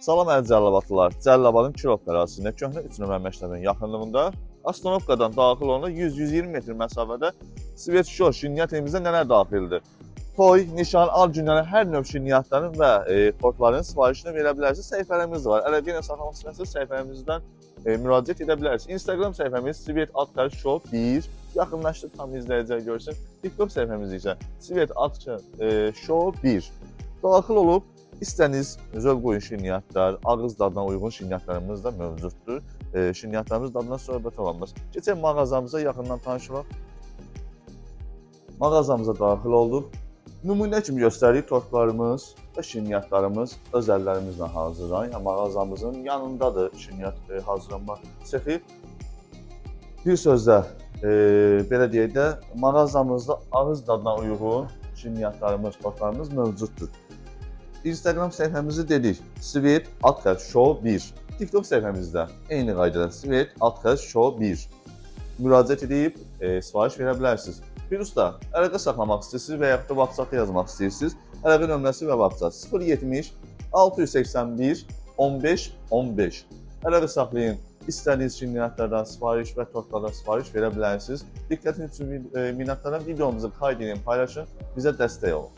Salam əziz Cəlilabadlılar. Cəlilabadın Kirov ərazisində köhnə 3 nömrə məktəbinin yaxınlığında Astanovkadan daxil olana 100-120 metr məsafədə Svet Şor şirniyyat evimizdə nələr daxildir? Toy, nişan, ad günləri hər növ şirniyyatların və tortların sifarişini verə bilərsiniz. Səhifələrimiz var. Əgər yenə saxlamaq istərsiniz, səhifəmizdən müraciət edə bilərsiniz. Instagram səhifəmiz Svet Show 1. Yaxınlaşdı, tam izləyəcək görsün. TikTok səhifəmiz isə Svet Show 1. Daxil olub İstəniz zövq uyğun şirniyyatlar, ağız dadına uyğun şirniyyatlarımız da mövcuddur. Şirniyyatlarımız dadına söhbət olanmaz. Keçək mağazamıza yaxından tanışırıq. Mağazamıza daxil olduq. Nümunə kimi göstəririk tortlarımız və şirniyyatlarımız öz əllərimizlə hazırlayın. Mağazamızın yanındadır şirniyyat hazırlanma sexi. Bir sözlə, belə deyək də, mağazamızda ağız dadına uyğun şirniyyatlarımız, tortlarımız mövcuddur. Instagram səhifəmizi dedik, Svet Show 1. TikTok səhifəmizdə eyni qaydada Svet Show 1. Müraciət edib sifariş verə bilərsiniz. Bir usta, əlaqə saxlamaq istəyirsiniz və yaxud da WhatsApp-da yazmaq istəyirsiniz. Əlaqə nömrəsi və WhatsApp 070 681 15 15. Əlaqə saxlayın. İstədiyiniz şirniyyatlardan sifariş və tortlardan sifariş verə bilərsiniz. Diqqətiniz üçün minnətdarım. Videomuzu kaydedin, paylaşın, bizə dəstək olun.